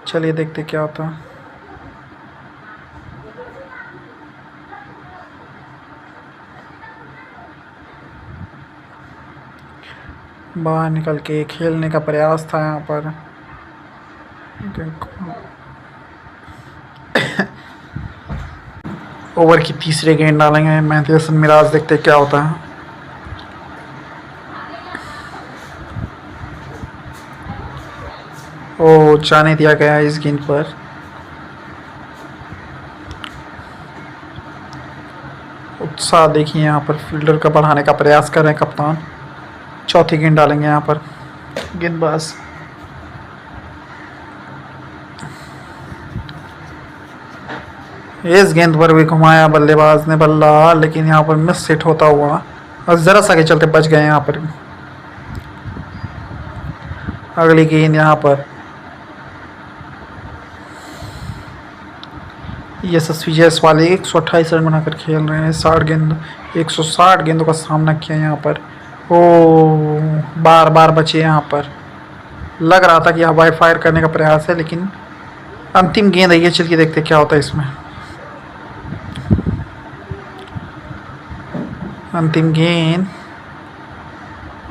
चलिए देखते क्या होता है। बाहर निकल के खेलने का प्रयास था यहाँ पर। ओवर की तीसरे गेंद डालेंगे मेहदी हसन मिराज, देखते क्या होता है। ओ जाने दिया गया इस गेंद पर। उत्साह देखिए यहाँ पर, फील्डर का बढ़ाने का प्रयास कर रहे हैं कप्तान। चौथी गेंद डालेंगे यहाँ पर गेंदबाज। इस गेंद पर भी घुमाया बल्लेबाज ने बल्ला, लेकिन यहाँ पर मिस हिट होता हुआ और जरा सा के चलते बच गए यहाँ पर। अगली गेंद यहाँ पर यशस्वी जायसवाल 128 रन बनाकर खेल रहे हैं। 160 गेंदों का सामना किया यहाँ पर। ओ बार बार बचे यहाँ पर। लग रहा था कि हवाई फायर करने का प्रयास है, लेकिन अंतिम गेंद है ये। चलिए देखते क्या होता है इसमें। अंतिम गेंद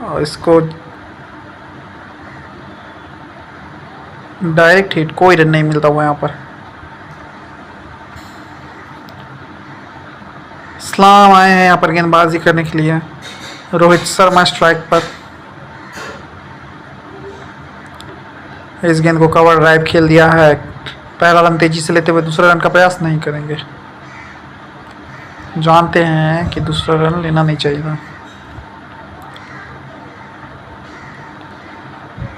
और इसको डायरेक्ट हिट, कोई रन नहीं मिलता हुआ यहाँ पर। इस्लाम आए हैं यहाँ पर गेंदबाजी करने के लिए। रोहित शर्मा स्ट्राइक पर। इस गेंद को कवर ड्राइव खेल दिया है। पहला रन तेजी से लेते हुए दूसरा रन का प्रयास नहीं करेंगे। जानते हैं कि दूसरा रन लेना नहीं चाहिए था।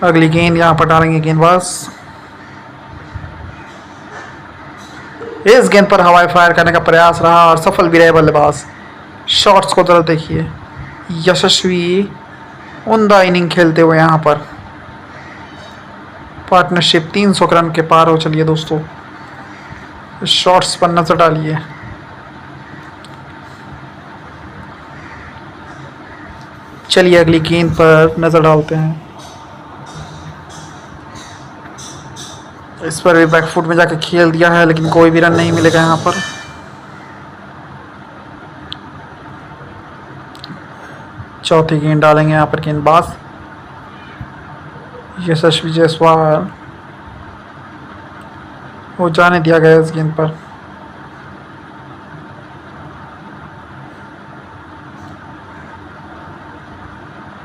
अगली गेंद यहाँ पर डालेंगे गेंदबाज। इस गेंद पर हवाई फायर करने का प्रयास रहा और सफल भी रहे बल्लेबाज। शॉट्स को जरा देखिए, यशस्वी उम्दा इनिंग खेलते हुए यहाँ पर। पार्टनरशिप 300 रन के पार हो। चलिए दोस्तों, शॉट्स पर नजर डालिए। चलिए अगली गेंद पर नजर डालते हैं। इस पर भी बैकफुट में जाकर खेल दिया है, लेकिन कोई भी रन नहीं मिलेगा यहाँ पर। चौथी गेंद डालेंगे यहाँ पर गेंदबाज यशस्वी जायसवाल। वो जाने दिया गया इस गेंद पर।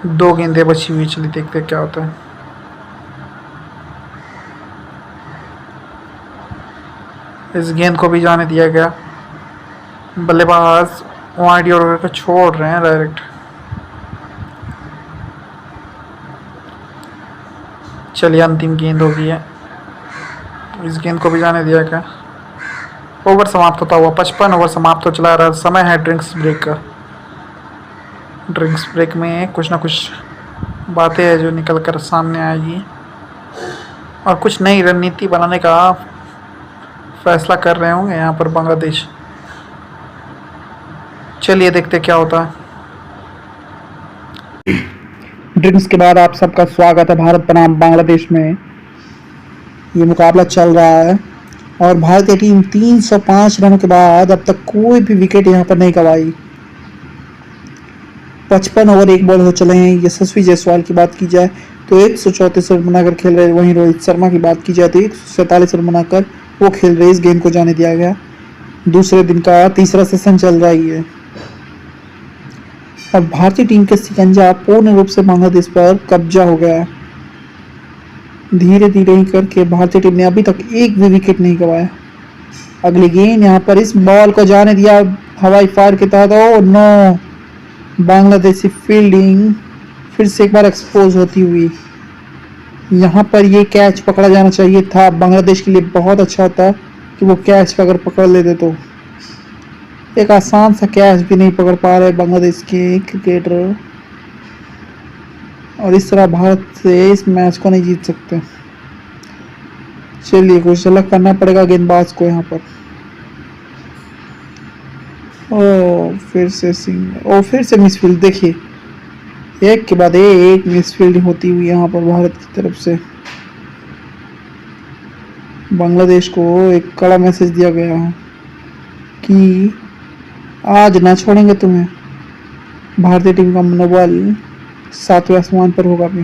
दो गेंदें बची हुई। चलिए देखते क्या होता है। इस गेंद को भी जाने दिया गया। बल्लेबाज वाइड ऑर्डर को छोड़ रहे हैं डायरेक्ट। चलिए अंतिम गेंद हो गई है। इस गेंद को भी जाने दिया गया। ओवर समाप्त होता हुआ 55 ओवर समाप्त हो चला रहा। समय है ड्रिंक्स ब्रेक का। ड्रिंक्स ब्रेक में कुछ ना कुछ बातें हैं जो निकल कर सामने आएगी और कुछ नई रणनीति बनाने का फैसला कर रहे होंगे यहाँ पर बांग्लादेश। चलिए देखते क्या होता है। ड्रिंक्स के बाद आप सबका स्वागत है भारत बनाम बांग्लादेश में। ये मुकाबला चल रहा है और भारतीय टीम 305 रनों के बाद अब तक कोई भी विकेट यहाँ पर नहीं गंवाई। 55 ओवर 1 बॉल हो चले हैं। यशस्वी जायसवाल की बात की जाए तो 134 रन बनाकर खेल रहे। वहीं रोहित शर्मा की बात की जाए तो 147 रन बनाकर वो खेल रहे। इस गेंद को जाने दिया गया। दूसरे दिन का तीसरा सेशन चल रहा है और भारतीय टीम के शिकंजा पूर्ण रूप से बांग्लादेश पर कब्जा हो गया है। धीरे धीरे ही करके भारतीय टीम ने अभी तक एक भी विकेट नहीं गंवाया। अगली गेंद यहाँ पर इस बॉल को जाने दिया हवाई फायर के तहत। ओ नो, बांग्लादेशी फील्डिंग फिर से एक बार एक्सपोज होती हुई। यहाँ पर ये कैच पकड़ा जाना चाहिए था। बांग्लादेश के लिए बहुत अच्छा होता कि वो कैच अगर पकड़ लेते तो। एक आसान सा कैच भी नहीं पकड़ पा रहे बांग्लादेश के क्रिकेटर और इस तरह भारत से इस मैच को नहीं जीत सकते। चलिए कुछ अलग करना पड़ेगा गेंदबाज को यहाँ पर। ओ फिर से मिसफील्ड। देखिए एक के बाद एक मिसफील्ड होती हुई यहाँ पर भारत की तरफ से। बांग्लादेश को एक कड़ा मैसेज दिया गया है कि आज ना छोड़ेंगे तुम्हें। भारतीय टीम का मनोबल 7वें आसमान पर होगा अभी।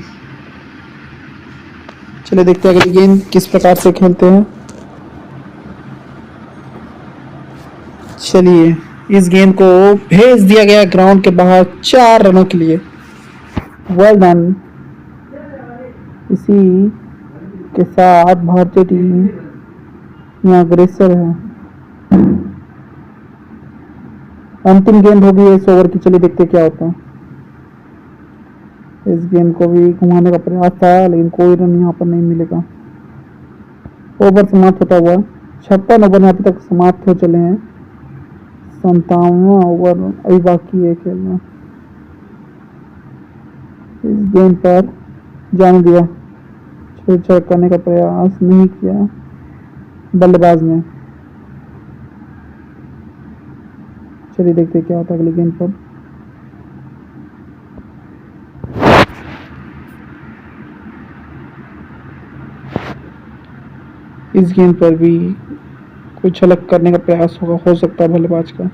चलिए देखते हैं अगली गेंद किस प्रकार से खेलते हैं। चलिए इस गेंद को भेज दिया गया ग्राउंड के बाहर 4 रनों के लिए। Well done. इसी के साथ भारतीय टीम यहाँ अग्रेसर है। अंतिम गेंद होगी इस ओवर की। चलिए देखते क्या होता है। इस गेंद को भी घुमाने का प्रयास था लेकिन कोई रन यहाँ पर नहीं मिलेगा। ओवर समाप्त होता हुआ 56 ओवर अभी तक समाप्त हो चले हैं। 57वां ओवर अभी बाकी है खेलना। इस गेंद पर जाने दिया, छेड़छाड़ करने का प्रयास नहीं किया बल्लेबाज ने। चलिए देखते क्या होता है अगली गेंद पर। इस गेंद पर भी कुछ अलग करने का प्रयास होगा, हो सकता है बल्लेबाज का।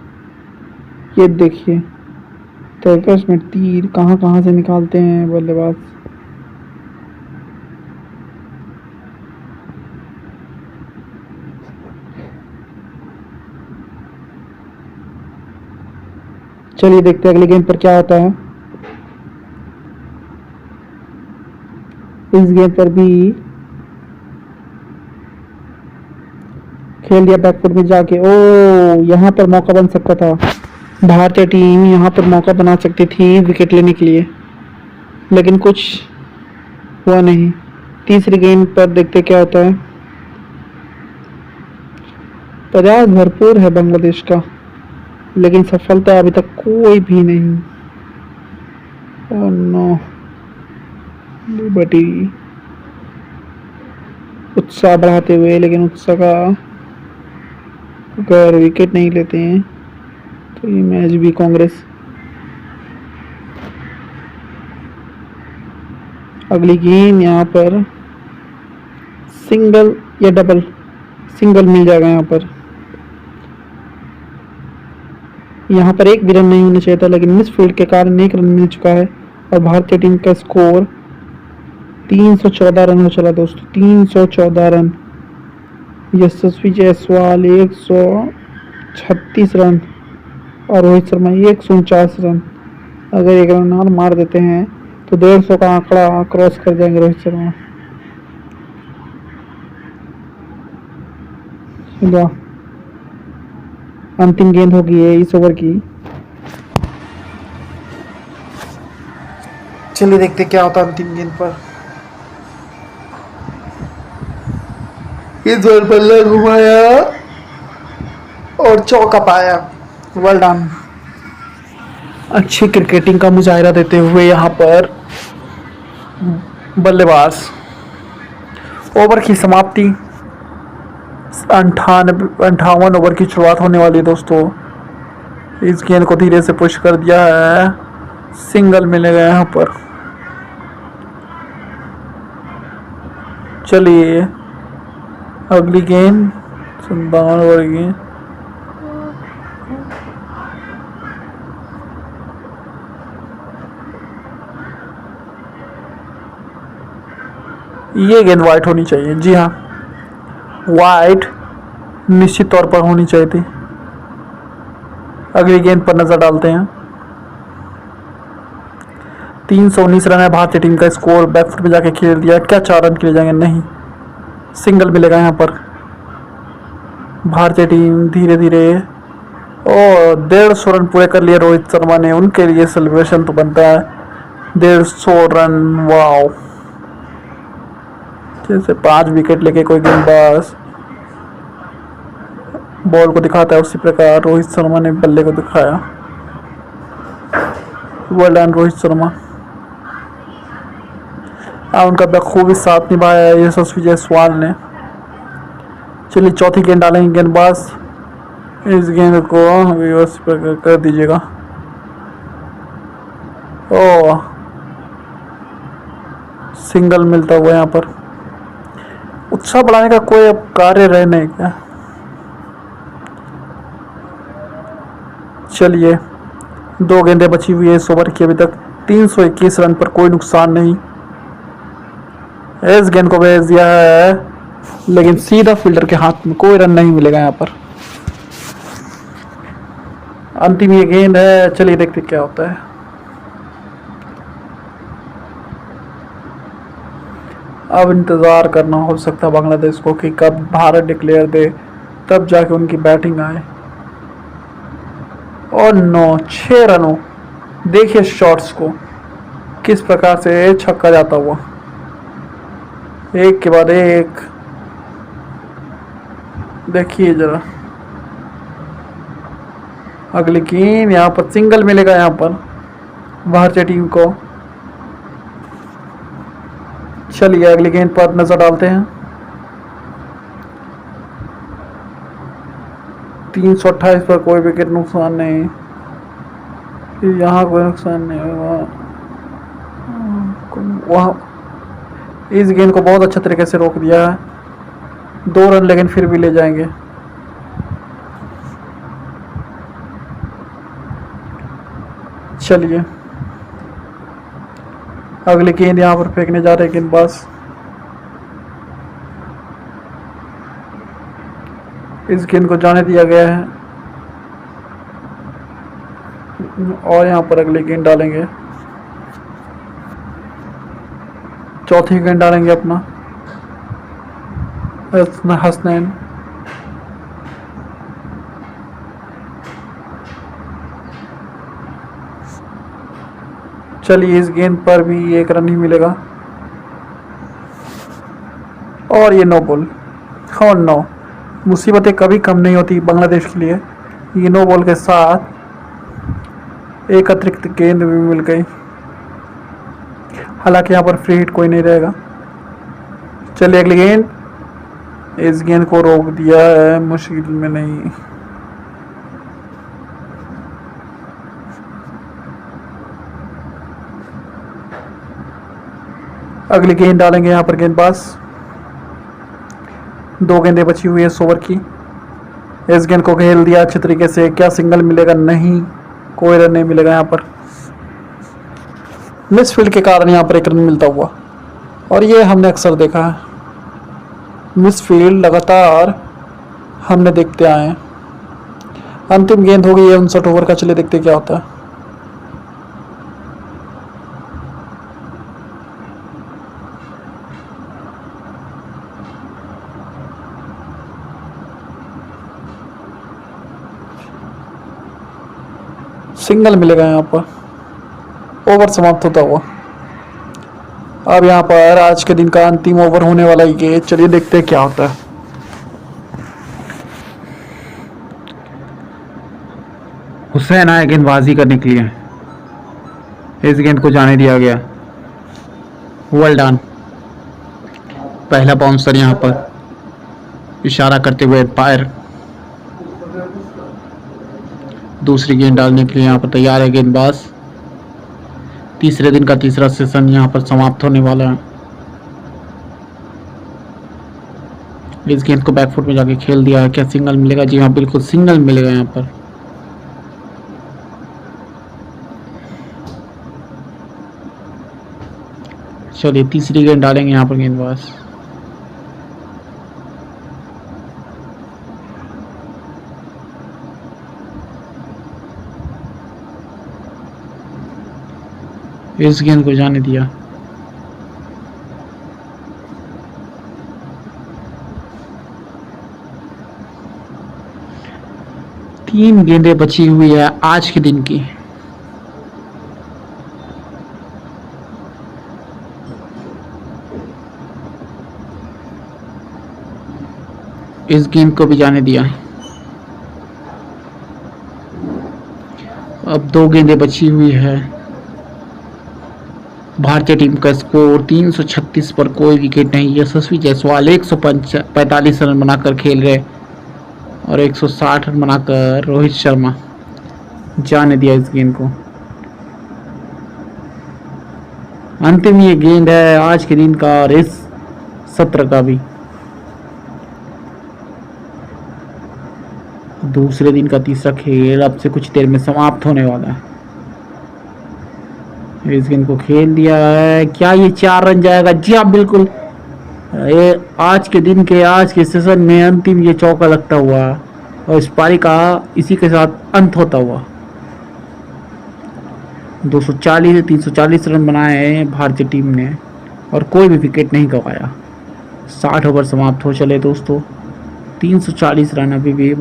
ये देखिए तर्कस में तीर कहाँ कहाँ से निकालते हैं बल्लेबाज। चलिए देखते हैं अगली गेंद पर क्या होता है। इस गेंद पर भी खेल दिया बैकफुट में जाके। ओ यहाँ पर मौका बन सकता था। भारतीय टीम यहाँ पर मौका बना सकती थी विकेट लेने के लिए, लेकिन कुछ हुआ नहीं। तीसरी गेंद पर देखते क्या होता है। प्रयास भरपूर है बांग्लादेश का लेकिन सफलता अभी तक कोई भी नहीं। Oh no. लिबर्टी उत्साह बढ़ाते हुए, लेकिन उत्साह का अगर विकेट नहीं लेते हैं तो ये मैच भी कांग्रेस। अगली गेंद यहाँ पर सिंगल या डबल, सिंगल मिल जाएगा यहाँ पर। यहाँ पर एक भी रन नहीं होना चाहिए था लेकिन मिस फील्ड के कारण 1 रन मिल चुका है और भारतीय टीम का स्कोर 314 रन हो चला दोस्तों। 314 रन। यशस्वी जायसवाल 136 रन और रोहित शर्मा 149 रन। अगर 1 रन और मार देते हैं तो 150 का आंकड़ा क्रॉस कर जाएंगे रोहित शर्मा। अंतिम गेंद होगी है इस ओवर की। चलिए देखते क्या होता है अंतिम गेंद पर। इस ओवर बल्ला घुमाया और चौका पाया। Well done. अच्छी क्रिकेटिंग का मुजाहिरा देते हुए यहाँ पर बल्लेबाज। ओवर की समाप्ति 58 ओवर की शुरुआत होने वाली है दोस्तों। इस गेंद को धीरे से पुश कर दिया है, सिंगल मिलेगा यहाँ पर। चलिए अगली गेंद 57 ओवर की। ये गेंद वाइट होनी चाहिए। जी हाँ, वाइट निश्चित तौर पर होनी चाहिए थी। अगली गेंद पर नजर डालते हैं। 319 रन है भारतीय टीम का स्कोर। बैकफुट में जाके खेल दिया। क्या 4 रन के लिए जाएंगे? नहीं, सिंगल मिलेगा यहाँ पर। भारतीय टीम धीरे धीरे 150 रन पूरे कर लिए रोहित शर्मा ने। उनके लिए सेलिब्रेशन तो बनता है। 150 रन, वाओ। जैसे 5 विकेट लेके कोई गेंदबाज बॉल को दिखाता है, उसी प्रकार रोहित शर्मा ने बल्ले को दिखाया। Well done Rohit Sharma. उनका बखूबी साथ निभाया यशस्वी जायसवाल ने। चलिए चौथी गेंद डालेंगे गेंदबाज। इस गेंद को उसी प्रकार कर दीजिएगा। सिंगल मिलता हुआ यहाँ पर। उत्साह बढ़ाने का कोई अब कार्य रहे नहीं क्या? चलिए, 2 गेंदें बची हुई है इस ओवर की अभी तक। 321 रन पर कोई नुकसान नहीं। इस गेंद को भेज दिया है, लेकिन सीधा फील्डर के हाथ में, कोई रन नहीं मिलेगा यहाँ पर। अंतिम ये गेंद है, चलिए देखते क्या होता है। अब इंतज़ार करना हो सकता है बांग्लादेश को कि कब भारत डिक्लेयर दे, तब जाके उनकी बैटिंग आए। और 6 रनों, देखिए शॉट्स को किस प्रकार से छक्का जाता हुआ, एक के बाद एक। देखिए जरा, अगली गेंद, यहाँ पर सिंगल मिलेगा यहाँ पर भारतीय टीम को। चलिए अगली गेंद पर नजर डालते हैं। 328 पर कोई विकेट नुकसान नहीं, यहाँ कोई नुकसान नहीं होगा। वहाँ इस गेंद को बहुत अच्छा तरीके से रोक दिया है। 2 रन लेकिन फिर भी ले जाएंगे। चलिए अगली गेंद यहाँ पर फेंकने जा रहे हैं गेंदबाज। इस गेंद को जाने दिया गया है और यहाँ पर अगली गेंद डालेंगे। चौथी गेंद डालेंगे अपना हसनैन। चलिए इस गेंद पर भी 1 रन ही मिलेगा और ये नो बॉल। और नो, मुसीबतें कभी कम नहीं होती बांग्लादेश के लिए। ये नो बॉल के साथ एक अतिरिक्त गेंद भी मिल गई। हालांकि यहाँ पर फ्री हिट कोई नहीं रहेगा। चलिए अगली गेंद, इस गेंद को रोक दिया है, मुश्किल में नहीं। अगली गेंद डालेंगे यहाँ पर गेंदबाज। 2 गेंदें बची हुई है इस ओवर की। इस गेंद को खेल दिया अच्छे तरीके से। क्या सिंगल मिलेगा? नहीं, कोई रन नहीं मिलेगा यहाँ पर। मिस फील्ड के कारण यहाँ पर 1 रन मिलता हुआ, और ये हमने अक्सर देखा है। मिस फील्ड लगातार हमने देखते आए हैं। अंतिम गेंद हो गई है 59 ओवर का। चलिए देखते क्या होता है। सिंगल मिलेगा यहाँ पर। ओवर समाप्त होता हुआ। अब यहाँ पर आज के दिन का अंतिम ओवर होने वाला ये, चलिए देखते हैं क्या होता है। हुसैन आए गेंदबाजी करने के लिए। इस गेंद को जाने दिया गया। Well done. पहला बाउंसर यहाँ पर इशारा करते हुए एम्पायर। दूसरी गेंद डालने के लिए यहाँ पर तैयार है गेंदबाज। तीसरे दिन का तीसरा सेशन यहाँ पर समाप्त होने वाला है। इस गेंद को बैकफुट में जाके खेल दिया है। क्या सिंगल मिलेगा? जी हाँ, बिल्कुल सिंगल मिलेगा यहाँ पर। चलिए तीसरी गेंद डालेंगे यहाँ पर गेंदबाज। इस गेंद को जाने दिया। तीन गेंदें बची हुई है आज के दिन की। इस गेंद को भी जाने दिया। अब 2 गेंदें बची हुई है। भारतीय टीम का स्कोर 336 पर कोई विकेट नहीं। यशस्वी जायसवाल 145 रन बनाकर खेल रहे और 160 रन बनाकर रोहित शर्मा। जाने दिया इस गेंद को। अंतिम ये गेंद है आज के दिन का और इस सत्र का भी। दूसरे दिन का तीसरा खेल अब से कुछ देर में समाप्त होने वाला है। इस गेंद को खेल दिया है, क्या ये 4 रन जाएगा? जी हाँ बिल्कुल। ये आज के दिन के आज के सेशन में अंतिम ये चौका लगता हुआ और इस पारी का इसी के साथ अंत होता हुआ। 240 से 340 रन बनाए हैं भारतीय टीम ने और कोई भी विकेट नहीं गंवाया। 60 ओवर समाप्त हो चले दोस्तों, 340 रन अभी भी